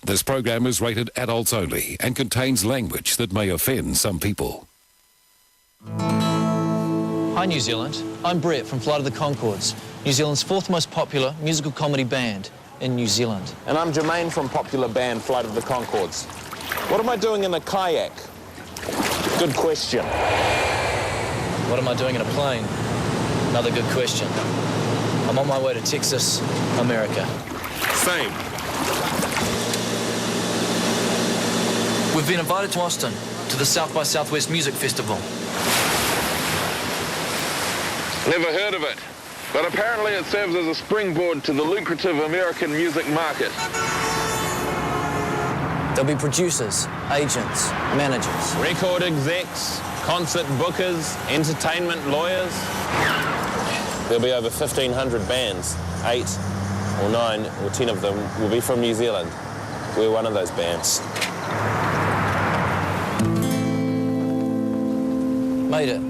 This program is rated adults only and contains language that may offend some people. Hi New Zealand, I'm Brett from Flight of the Conchords, New Zealand's fourth most popular musical comedy band in New Zealand. And I'm JEMAINE from popular band Flight of the Conchords. What am I doing in a kayak? Good question. What am I doing in a plane? Another good question. I'm on my way to Texas, America. Same. We've been invited to Austin, to the South by Southwest Music Festival. Never heard of it, but apparently it serves as a springboard to the lucrative American music market. There'll be producers, agents, managers. Record execs, concert bookers, entertainment lawyers. There'll be over 1,500 bands. 8 or 9 or 10 of them will be from New Zealand. We're one of those bands. Made it.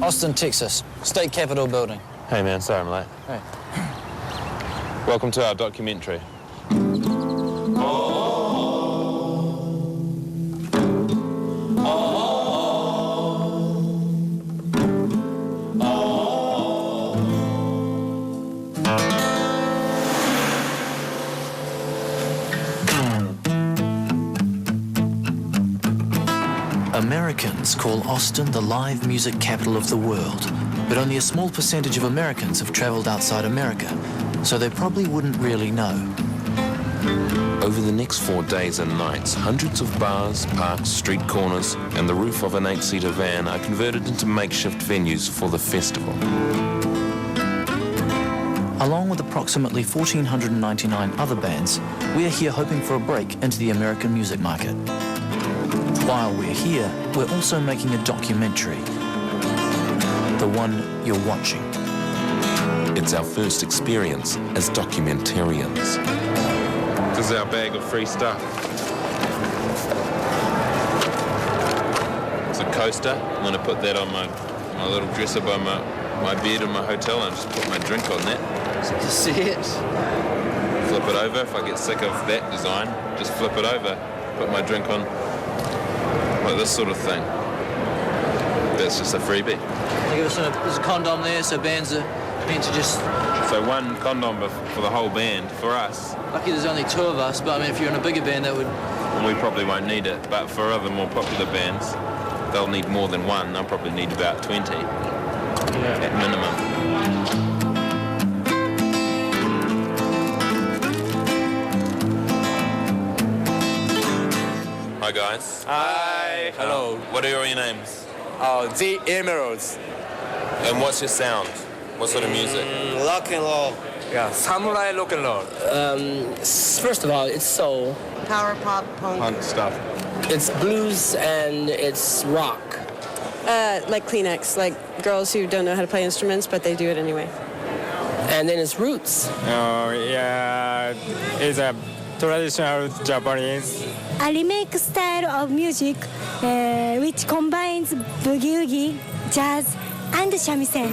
Austin, Texas, State Capitol building. Hey man, sorry I'm late. Hey. Welcome to our documentary. Americans call Austin the live music capital of the world, but only a small percentage of Americans have traveled outside America, so they probably wouldn't really know. Over the next 4 days and nights, hundreds of bars, parks, street corners, and the roof of an 8-seater van are converted into makeshift venues for the festival. Along with approximately 1,499 other bands, we are here hoping for a break into the American music market. While we're here, we're also making a documentary. The one you're watching. It's our first experience as documentarians. This is our bag of free stuff. It's a coaster. I'm going to put that on my little dresser by my bed in my hotel and just put my drink on that. To see it. Flip it over. If I get sick of that design, just flip it over. Put my drink on. Like this sort of thing. That's just a freebie. There's a condom there, so bands are meant to just... So one condom for the whole band, for us. Lucky there's only 2 of us, but I mean, if you're in a bigger band, that would... We probably won't need it, but for other more popular bands, they'll need more than one. They'll probably need about 20 at minimum. Hi guys. Hi. Hello. What are your names? The Emeralds. And what's your sound? What sort of music? Rock and roll. Yeah, samurai rock and roll. First of all, it's soul. Power pop, punk stuff. It's blues and it's rock. Like Kleenex, like girls who don't know how to play instruments, but they do it anyway. And then it's roots. Oh, yeah, it's a traditional Japanese. A remake style of music which combines boogie-woogie, jazz, and shamisen.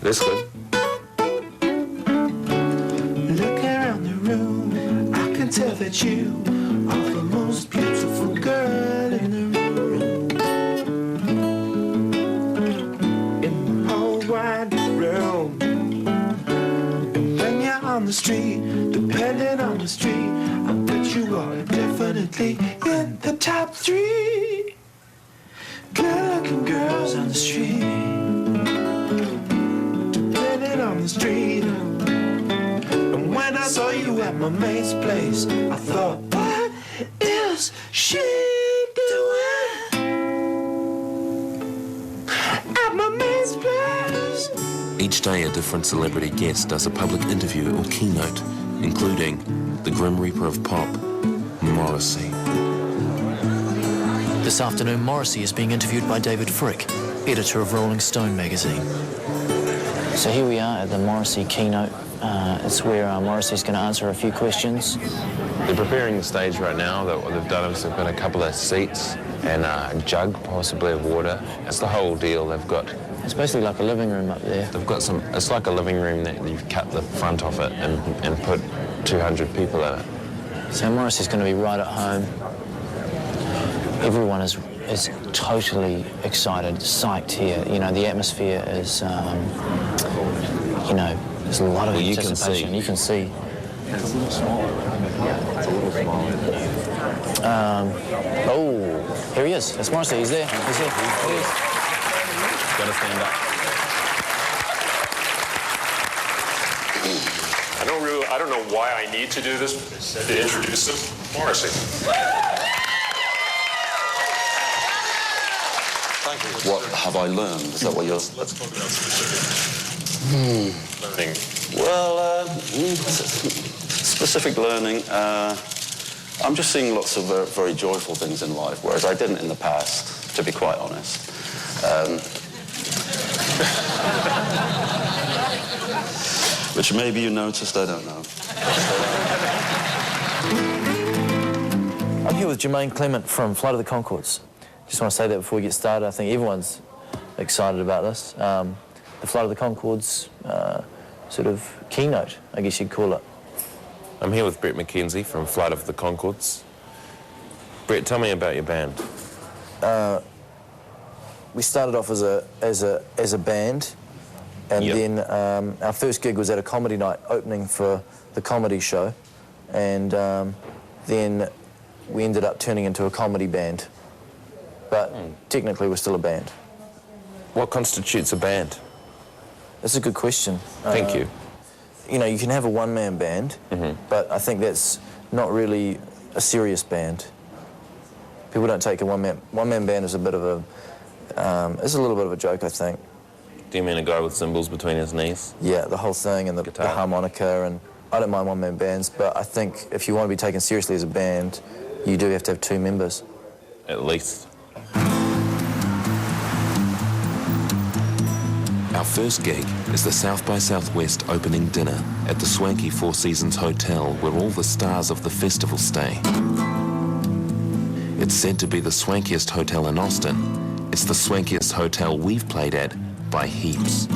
This good. Look around the room, I can tell that you are the most beautiful girl in the room. In the whole wide room. And when you're on the street, depending on the street, I bet you are definitely in the top 3 good-looking girls on the street. On the street. And when I saw you at my mate's place, I thought, what is she doing at my mate's place? Each day a different celebrity guest does a public interview or keynote, including the Grim Reaper of Pop, Morrissey. This afternoon, Morrissey is being interviewed by David Frick, editor of Rolling Stone magazine. So here we are at the Morrissey keynote. It's where Morrissey's going to answer a few questions. They're preparing the stage right now. What they've done is they've got a couple of seats and a jug, possibly, of water. It's the whole deal. They've got... It's basically like a living room up there. They've got some... It's like a living room that you've cut the front off it and put 200 people in it. So Morrissey's going to be right at home. Everyone is totally excited, psyched here. You know, the atmosphere is, you know, there's a lot of anticipation. You can see. It's a little smaller. Yeah, it's a little smaller. Oh, here he is. That's Morrissey. He's there. He's there. He is. Got to stand up. I don't know why I need to do this, but they said to introduce him, Morrissey. Thank you. What have I learned? Is that what you're... Let's talk about specific learning. Well, specific learning, I'm just seeing lots of very joyful things in life, whereas I didn't in the past, to be quite honest. Which maybe you noticed, I don't know. I'm here with JEMAINE Clement from Flight of the Conchords. Just want to say that before we get started. I think everyone's excited about this. The Flight of the Conchords sort of keynote, I guess you'd call it. I'm here with BRET McKenzie from Flight of the Conchords. Brett, tell me about your band. We started off as a band, and then our first gig was at a comedy night opening for the comedy show, and then we ended up turning into a comedy band. But technically we're still a band. What constitutes a band? That's a good question. Thank you. You know, you can have a one-man band, but I think that's not really a serious band. People don't take a one-man band as a bit of a, it's a little bit of a joke, I think. Do you mean a guy with cymbals between his knees? Yeah, the whole thing, and the harmonica, and I don't mind one-man bands, but I think if you want to be taken seriously as a band, you do have to have two members. At least. Our first gig is the South by Southwest opening dinner at the swanky Four Seasons Hotel where all the stars of the festival stay. It's said to be the swankiest hotel in Austin. It's the swankiest hotel we've played at by heaps.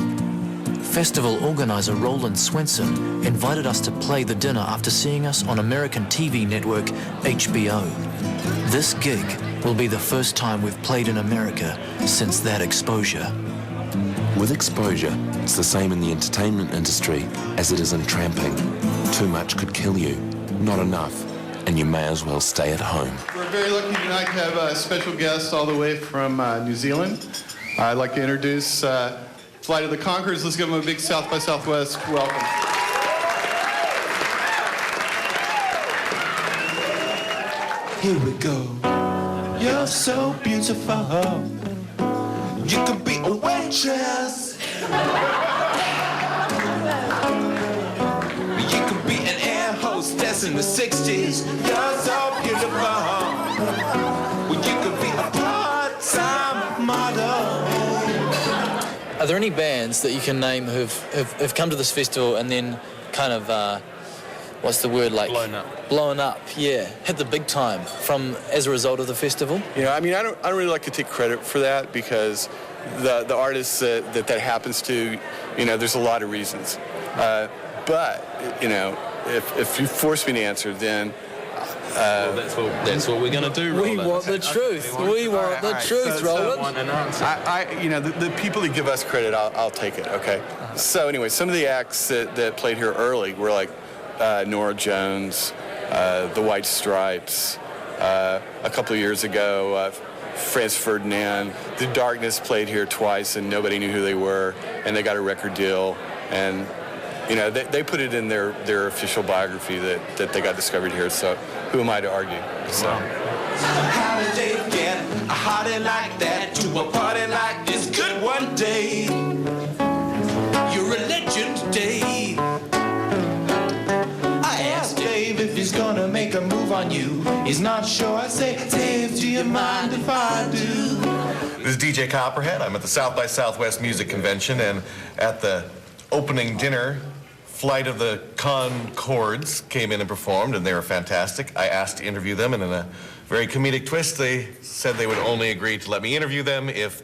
Festival organizer Roland SWENSON invited us to play the dinner after seeing us on American TV network HBO. This gig will be the first time we've played in America since that exposure. With exposure, it's the same in the entertainment industry as it is in tramping. Too much could kill you, not enough, and you may as well stay at home. We're very lucky tonight to have a special guest all the way from New Zealand. I'd like to introduce Flight of the Conchords. Let's give them a big South by Southwest welcome. Here we go. You're so beautiful. You could be a waitress. You could be an air hostess in the 60s. You're so beautiful. You could be a part-time model. Are there any bands that you can name who've come to this festival and then kind of, what's the word, like... Blown up. Blown up, yeah. Hit the big time as a result of the festival? You know, I mean, I don't really like to take credit for that because the artists that happens to, you know, there's a lot of reasons. But, you know, if you force me to answer, then... well, that's what we're going to do, Roland. We want the truth. We want the truth, Roland. You know, the people that give us credit, I'll take it, okay? So anyway, some of the acts that played here early were like Nora Jones, the White Stripes, a couple of years ago, Franz Ferdinand. The Darkness played here twice and nobody knew who they were, and they got a record deal, and you know, they put it in their official biography that they got discovered here, so who am I to argue? So. How did they get a hottie like that to a party like this? Good one day. You're a legend today. I asked Dave if he's gonna make a move on you. He's not sure. I say, Dave, do you mind if I do? This is DJ Copperhead. I'm at the South by Southwest Music Convention, and at the opening dinner, Flight of the Conchords came in and performed, and they were fantastic. I asked to interview them, and in a very comedic twist, they said they would only agree to let me interview them if